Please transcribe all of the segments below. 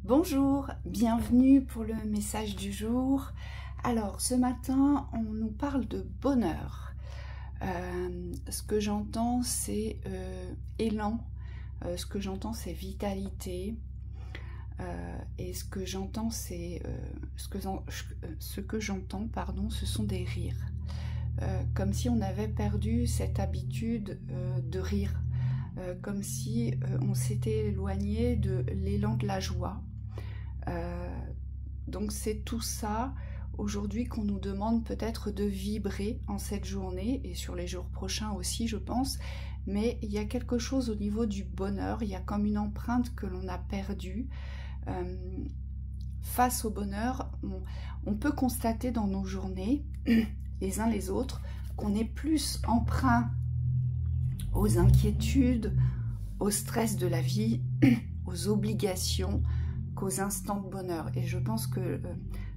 Bonjour, bienvenue pour le message du jour. Alors ce matin on nous parle de bonheur. Ce que j'entends c'est élan, ce que j'entends c'est vitalité, et ce que j'entends c'est ce sont des rires. Comme si on avait perdu cette habitude de rire, comme si on s'était éloigné de l'élan de la joie. Donc c'est tout ça aujourd'hui qu'on nous demande peut-être de vibrer en cette journée et sur les jours prochains aussi je pense, mais il y a quelque chose au niveau du bonheur, il y a comme une empreinte que l'on a perdue. Face au bonheur, on peut constater dans nos journées, les uns les autres, qu'on est plus emprunt aux inquiétudes, au stress de la vie, aux obligations, qu'aux instants de bonheur. Et je pense que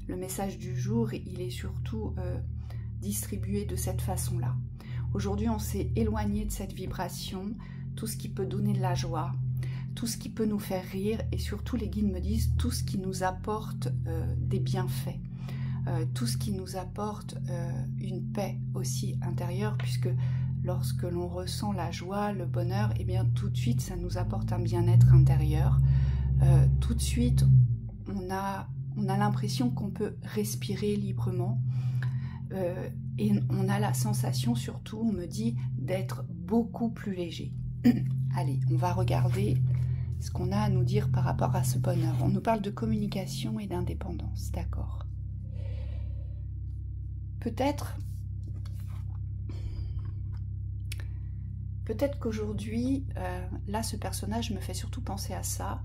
le message du jour, il est surtout distribué de cette façon-là. Aujourd'hui, on s'est éloigné de cette vibration, tout ce qui peut donner de la joie, tout ce qui peut nous faire rire, et surtout, les guides me disent, tout ce qui nous apporte des bienfaits, tout ce qui nous apporte une paix aussi intérieure, puisque lorsque l'on ressent la joie, le bonheur, et bien tout de suite, ça nous apporte un bien-être intérieur. Tout de suite, on a l'impression qu'on peut respirer librement, et on a la sensation surtout, on me dit, d'être beaucoup plus léger. Allez, on va regarder ce qu'on a à nous dire par rapport à ce bonheur. On nous parle de communication et d'indépendance, d'accord. Peut-être qu'aujourd'hui, là, ce personnage me fait surtout penser à ça.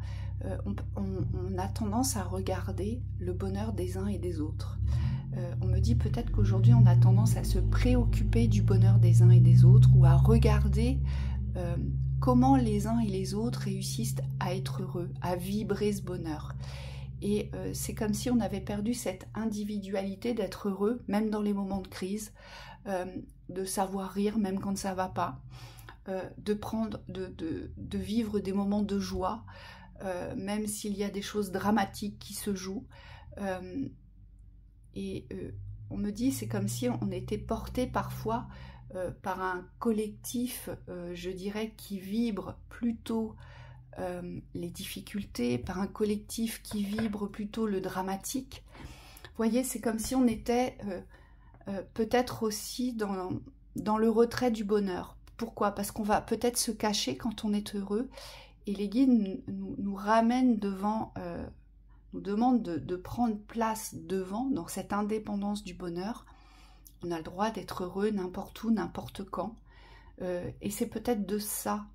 On a tendance à regarder le bonheur des uns et des autres. On me dit peut-être qu'aujourd'hui, on a tendance à se préoccuper du bonheur des uns et des autres, ou à regarder comment les uns et les autres réussissent à être heureux, à vibrer ce bonheur. Et c'est comme si on avait perdu cette individualité d'être heureux, même dans les moments de crise, de savoir rire même quand ça va pas, de vivre des moments de joie, même s'il y a des choses dramatiques qui se jouent. On me dit, c'est comme si on était porté parfois par un collectif, je dirais, qui vibre plutôt les difficultés, par un collectif qui vibre plutôt le dramatique. Vous voyez, c'est comme si on était peut-être aussi dans le retrait du bonheur. Pourquoi? Parce qu'on va peut-être se cacher quand on est heureux, et les guides nous ramènent devant, nous demandent de prendre place devant, dans cette indépendance du bonheur. On a le droit d'être heureux n'importe où, n'importe quand, et c'est peut-être de ça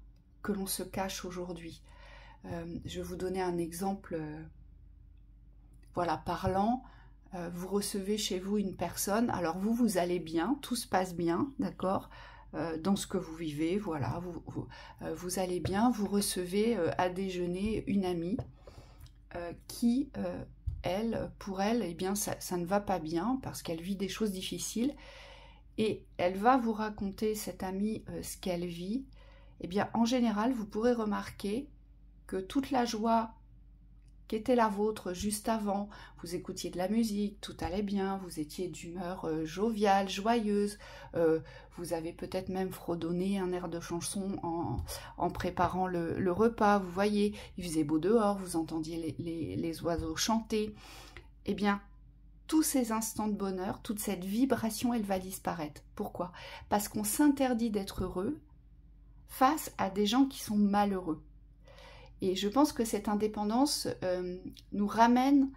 que l'on se cache aujourd'hui. Je vais vous donner un exemple voilà, parlant. Vous recevez chez vous une personne, alors vous allez bien, tout se passe bien, d'accord, dans ce que vous vivez, voilà, vous allez bien, vous recevez à déjeuner une amie qui, pour elle, eh bien, ça ne va pas bien, parce qu'elle vit des choses difficiles, et elle va vous raconter, cette amie, ce qu'elle vit. Eh bien, en général, vous pourrez remarquer que toute la joie qui était la vôtre juste avant, vous écoutiez de la musique, tout allait bien, vous étiez d'humeur joviale, joyeuse, vous avez peut-être même fredonné un air de chanson en préparant le repas, vous voyez, il faisait beau dehors, vous entendiez les oiseaux chanter. Eh bien, tous ces instants de bonheur, toute cette vibration, elle va disparaître. Pourquoi? Parce qu'on s'interdit d'être heureux face à des gens qui sont malheureux. Et je pense que cette indépendance nous ramène,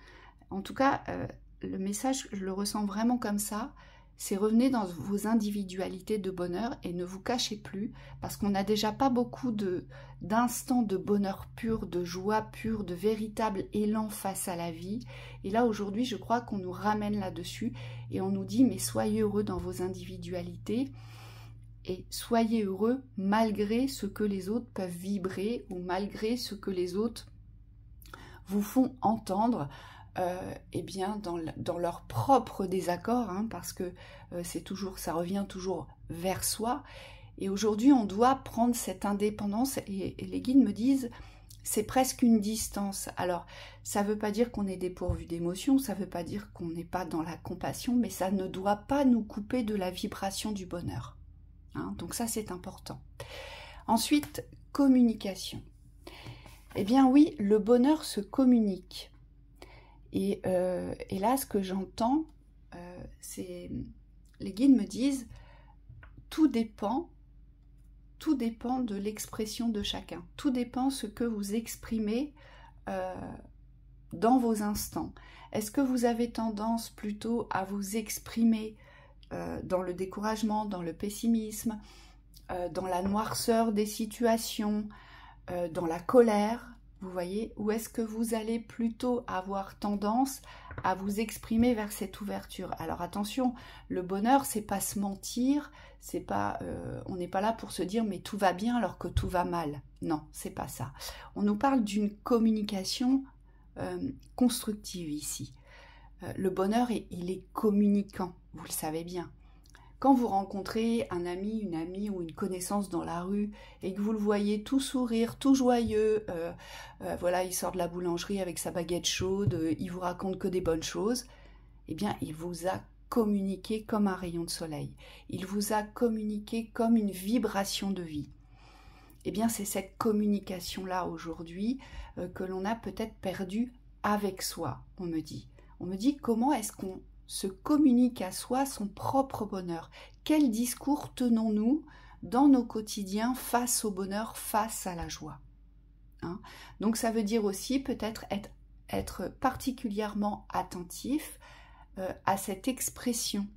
en tout cas, le message, je le ressens vraiment comme ça, c'est revenez dans vos individualités de bonheur et ne vous cachez plus, parce qu'on n'a déjà pas beaucoup d'instants de bonheur pur, de joie pure, de véritable élan face à la vie. Et là, aujourd'hui, je crois qu'on nous ramène là-dessus et on nous dit, mais soyez heureux dans vos individualités. Et soyez heureux malgré ce que les autres peuvent vibrer, ou malgré ce que les autres vous font entendre, eh bien dans leur propre désaccord, hein, parce que ça revient toujours vers soi. Et aujourd'hui, on doit prendre cette indépendance, et les guides me disent, c'est presque une distance. Alors, ça ne veut pas dire qu'on est dépourvu d'émotions, ça ne veut pas dire qu'on n'est pas dans la compassion, mais ça ne doit pas nous couper de la vibration du bonheur. Hein, donc ça, c'est important. Ensuite, communication. Eh bien oui, le bonheur se communique. Et là, ce que j'entends, c'est... Les guides me disent, tout dépend de l'expression de chacun. Tout dépend ce que vous exprimez dans vos instants. Est-ce que vous avez tendance plutôt à vous exprimer dans le découragement, dans le pessimisme, dans la noirceur des situations, dans la colère, vous voyez, ou est-ce que vous allez plutôt avoir tendance à vous exprimer vers cette ouverture? Alors attention, le bonheur, c'est pas se mentir, c'est pas, on n'est pas là pour se dire mais tout va bien alors que tout va mal. Non, c'est pas ça. On nous parle d'une communication constructive ici. Le bonheur, il est communicant, vous le savez bien. Quand vous rencontrez un ami, une amie ou une connaissance dans la rue et que vous le voyez tout sourire, tout joyeux, voilà, il sort de la boulangerie avec sa baguette chaude, il vous raconte que des bonnes choses, eh bien, il vous a communiqué comme un rayon de soleil. Il vous a communiqué comme une vibration de vie. Eh bien, c'est cette communication-là aujourd'hui que l'on a peut-être perdue avec soi, on me dit. On me dit comment est-ce qu'on se communique à soi son propre bonheur. Quel discours tenons-nous dans nos quotidiens face au bonheur, face à la joie, hein? Donc ça veut dire aussi peut-être être particulièrement attentif à cette expression,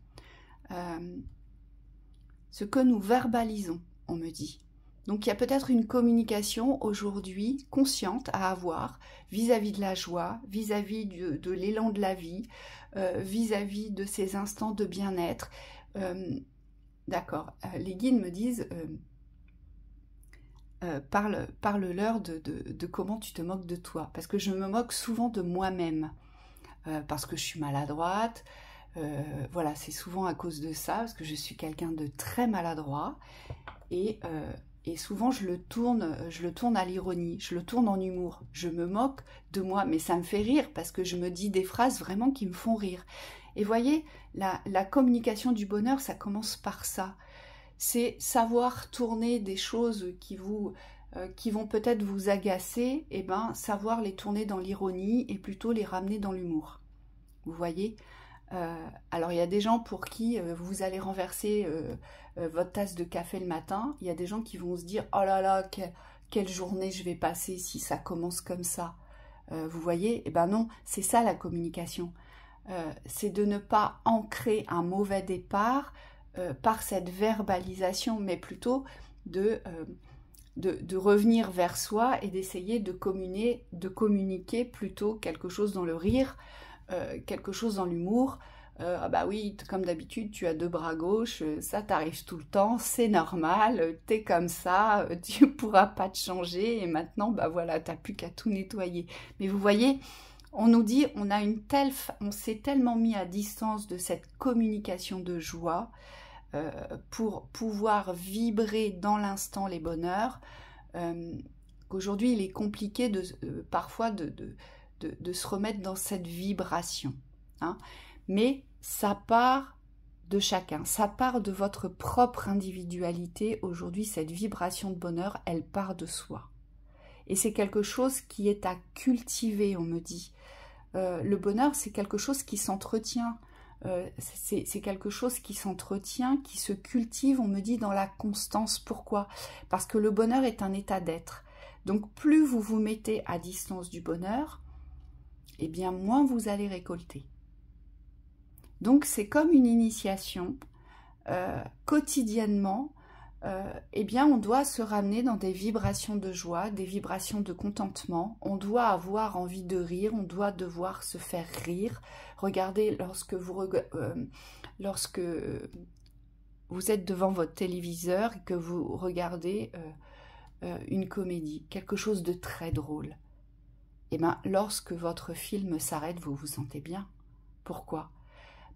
ce que nous verbalisons, on me dit. Donc il y a peut-être une communication aujourd'hui consciente à avoir vis-à-vis de la joie, vis-à-vis de l'élan de la vie, vis-à-vis de ces instants de bien-être. D'accord, les guides me disent, parle-leur de comment tu te moques de toi. Parce que je me moque souvent de moi-même, parce que je suis maladroite. Voilà, c'est souvent à cause de ça, parce que je suis quelqu'un de très maladroit. Et souvent, je le tourne à l'ironie, je le tourne en humour. Je me moque de moi, mais ça me fait rire parce que je me dis des phrases vraiment qui me font rire. Et voyez, la communication du bonheur, ça commence par ça. C'est savoir tourner des choses qui vont peut-être vous agacer, et ben savoir les tourner dans l'ironie et plutôt les ramener dans l'humour. Vous voyez ? Alors il y a des gens pour qui vous allez renverser votre tasse de café le matin, il y a des gens qui vont se dire oh là là, quelle journée je vais passer si ça commence comme ça. Vous voyez, eh ben non, c'est ça la communication. C'est de ne pas ancrer un mauvais départ par cette verbalisation, mais plutôt de revenir vers soi et d'essayer de communiquer plutôt quelque chose dans le rire, quelque chose dans l'humour. Ah bah oui, comme d'habitude, tu as deux bras gauches, ça t'arrive tout le temps, c'est normal, t'es comme ça, tu pourras pas te changer, et maintenant, bah voilà, t'as plus qu'à tout nettoyer. Mais vous voyez, on nous dit, on s'est tellement mis à distance de cette communication de joie pour pouvoir vibrer dans l'instant les bonheurs, qu'aujourd'hui, il est compliqué parfois de se remettre dans cette vibration, hein. Mais ça part de chacun, ça part de votre propre individualité. Aujourd'hui, cette vibration de bonheur, elle part de soi. Et c'est quelque chose qui est à cultiver, on me dit. Le bonheur, c'est quelque chose qui s'entretient. C'est quelque chose qui s'entretient, qui se cultive, on me dit, dans la constance. Pourquoi? Parce que le bonheur est un état d'être. Donc, plus vous vous mettez à distance du bonheur, eh bien, moins vous allez récolter. Donc, c'est comme une initiation. Quotidiennement, eh bien, on doit se ramener dans des vibrations de joie, des vibrations de contentement. On doit avoir envie de rire, on doit devoir se faire rire. Regardez, lorsque vous êtes devant votre téléviseur et que vous regardez une comédie, quelque chose de très drôle, eh bien, lorsque votre film s'arrête, vous vous sentez bien. Pourquoi ?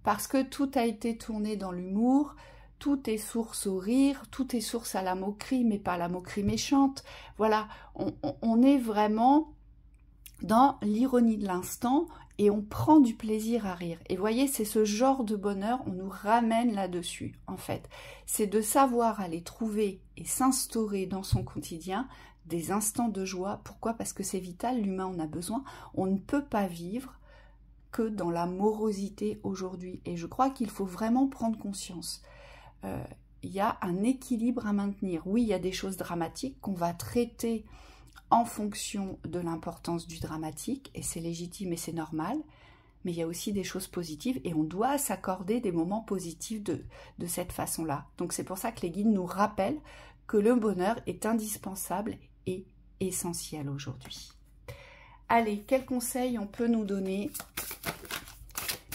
Parce que tout a été tourné dans l'humour, tout est source au rire, tout est source à la moquerie, mais pas la moquerie méchante. Voilà, on est vraiment dans l'ironie de l'instant et on prend du plaisir à rire. Et voyez, c'est ce genre de bonheur, on nous ramène là-dessus, en fait. C'est de savoir aller trouver et s'instaurer dans son quotidien des instants de joie. Pourquoi? Parce que c'est vital, l'humain en a besoin. On ne peut pas vivre que dans la morosité aujourd'hui. Et je crois qu'il faut vraiment prendre conscience. Il y a un équilibre à maintenir. Oui, il y a des choses dramatiques qu'on va traiter en fonction de l'importance du dramatique, et c'est légitime et c'est normal, mais il y a aussi des choses positives, et on doit s'accorder des moments positifs de cette façon-là. Donc c'est pour ça que les guides nous rappellent que le bonheur est indispensable et essentiel aujourd'hui. Allez, quels conseils on peut nous donner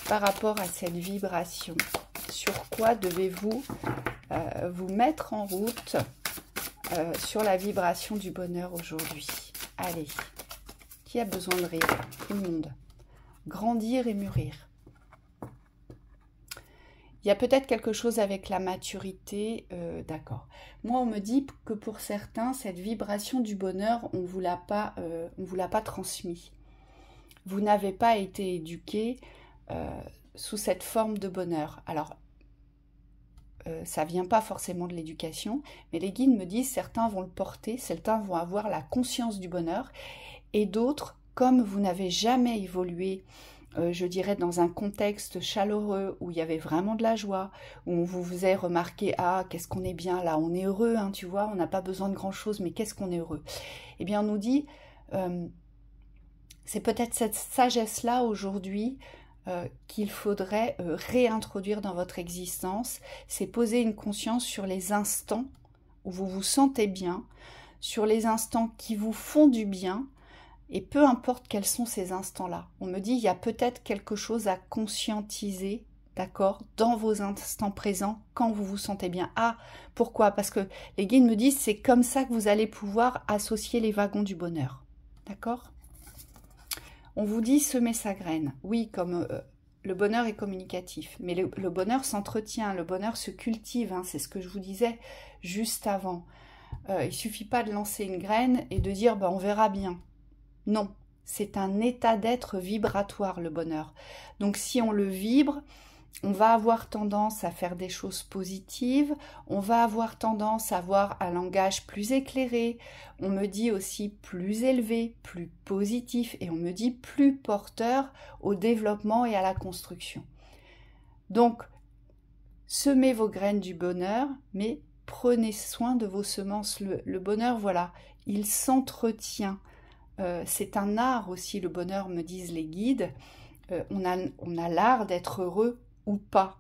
par rapport à cette vibration? Sur quoi devez-vous vous mettre en route sur la vibration du bonheur aujourd'hui? Allez, qui a besoin de rire? Tout le monde. Grandir et mûrir. Il y a peut-être quelque chose avec la maturité, d'accord. Moi, on me dit que pour certains, cette vibration du bonheur, on ne vous l'a pas transmis. Vous n'avez pas été éduqué sous cette forme de bonheur. Alors, ça vient pas forcément de l'éducation, mais les guides me disent certains vont le porter, certains vont avoir la conscience du bonheur, et d'autres, comme vous n'avez jamais évolué, je dirais dans un contexte chaleureux où il y avait vraiment de la joie, où on vous faisait remarquer ah qu'est-ce qu'on est bien là, on est heureux, hein, tu vois, on n'a pas besoin de grand chose, mais qu'est-ce qu'on est heureux. Eh bien on nous dit c'est peut-être cette sagesse là aujourd'hui qu'il faudrait réintroduire dans votre existence, c'est poser une conscience sur les instants où vous vous sentez bien, sur les instants qui vous font du bien, et peu importe quels sont ces instants-là. On me dit, il y a peut-être quelque chose à conscientiser, d'accord, dans vos instants présents, quand vous vous sentez bien. Ah, pourquoi? Parce que les guides me disent, c'est comme ça que vous allez pouvoir associer les wagons du bonheur, d'accord? On vous dit semer sa graine. Oui, comme le bonheur est communicatif, mais le bonheur s'entretient, le bonheur se cultive, hein, c'est ce que je vous disais juste avant. Il ne suffit pas de lancer une graine et de dire bah, on verra bien. Non, c'est un état d'être vibratoire, le bonheur. Donc si on le vibre, on va avoir tendance à faire des choses positives, on va avoir tendance à avoir un langage plus éclairé, on me dit aussi plus élevé, plus positif, et on me dit plus porteur au développement et à la construction. Donc, semez vos graines du bonheur, mais prenez soin de vos semences. Le bonheur, voilà, il s'entretient. C'est un art aussi, le bonheur, me disent les guides. On a l'art d'être heureux ou pas.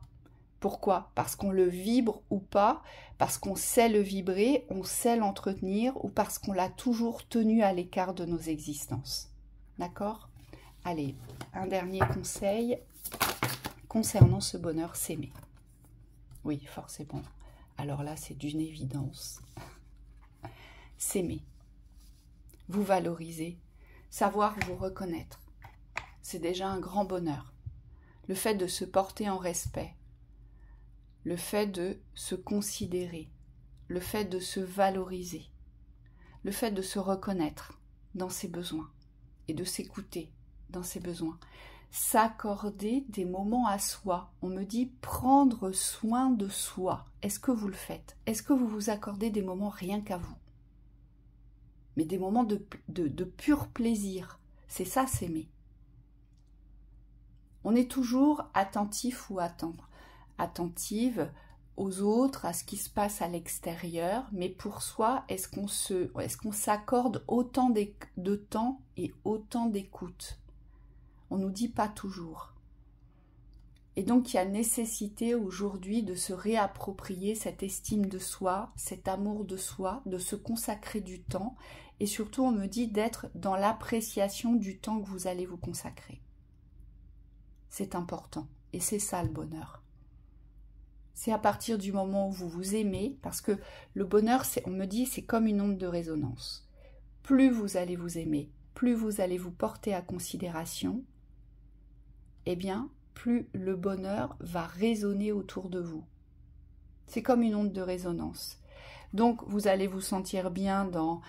Pourquoi? Parce qu'on le vibre ou pas, parce qu'on sait le vibrer, on sait l'entretenir, ou parce qu'on l'a toujours tenu à l'écart de nos existences. D'accord? Allez, un dernier conseil concernant ce bonheur, s'aimer. Oui, forcément. Alors là, c'est d'une évidence. S'aimer. Vous valoriser, savoir vous reconnaître. C'est déjà un grand bonheur. Le fait de se porter en respect, le fait de se considérer, le fait de se valoriser, le fait de se reconnaître dans ses besoins et de s'écouter dans ses besoins. S'accorder des moments à soi. On me dit prendre soin de soi. Est-ce que vous le faites? Est-ce que vous vous accordez des moments rien qu'à vous? Mais des moments de pur plaisir. C'est ça, s'aimer. On est toujours attentif ou attentive aux autres, à ce qui se passe à l'extérieur, mais pour soi, est-ce qu'on s'accorde autant de temps et autant d'écoute? On nous dit pas toujours. Et donc, il y a nécessité aujourd'hui de se réapproprier cette estime de soi, cet amour de soi, de se consacrer du temps. Et surtout, on me dit d'être dans l'appréciation du temps que vous allez vous consacrer. C'est important. Et c'est ça le bonheur. C'est à partir du moment où vous vous aimez, parce que le bonheur, on me dit, c'est comme une onde de résonance. Plus vous allez vous aimer, plus vous allez vous porter à considération, eh bien, plus le bonheur va résonner autour de vous. C'est comme une onde de résonance. Donc, vous allez vous sentir bien dans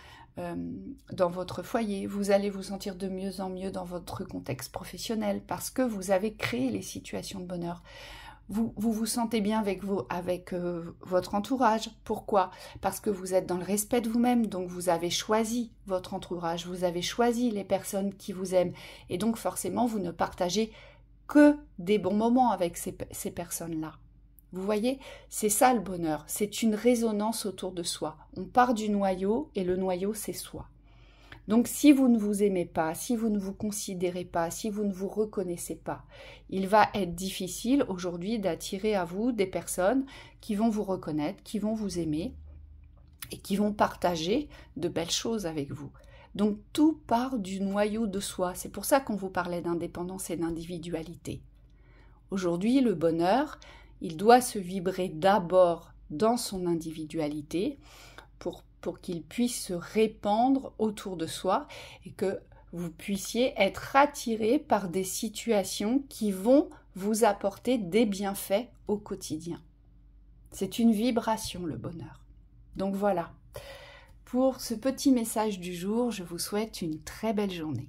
votre foyer, vous allez vous sentir de mieux en mieux dans votre contexte professionnel parce que vous avez créé les situations de bonheur. Vous vous sentez bien avec votre entourage. Pourquoi? Parce que vous êtes dans le respect de vous-même, donc vous avez choisi votre entourage, vous avez choisi les personnes qui vous aiment, et donc forcément vous ne partagez que des bons moments avec ces personnes-là. Vous voyez, c'est ça le bonheur, c'est une résonance autour de soi. On part du noyau et le noyau c'est soi. Donc si vous ne vous aimez pas, si vous ne vous considérez pas, si vous ne vous reconnaissez pas, il va être difficile aujourd'hui d'attirer à vous des personnes qui vont vous reconnaître, qui vont vous aimer et qui vont partager de belles choses avec vous. Donc tout part du noyau de soi. C'est pour ça qu'on vous parlait d'indépendance et d'individualité. Aujourd'hui, le bonheur, il doit se vibrer d'abord dans son individualité pour qu'il puisse se répandre autour de soi et que vous puissiez être attiré par des situations qui vont vous apporter des bienfaits au quotidien. C'est une vibration, le bonheur. Donc voilà, pour ce petit message du jour, je vous souhaite une très belle journée.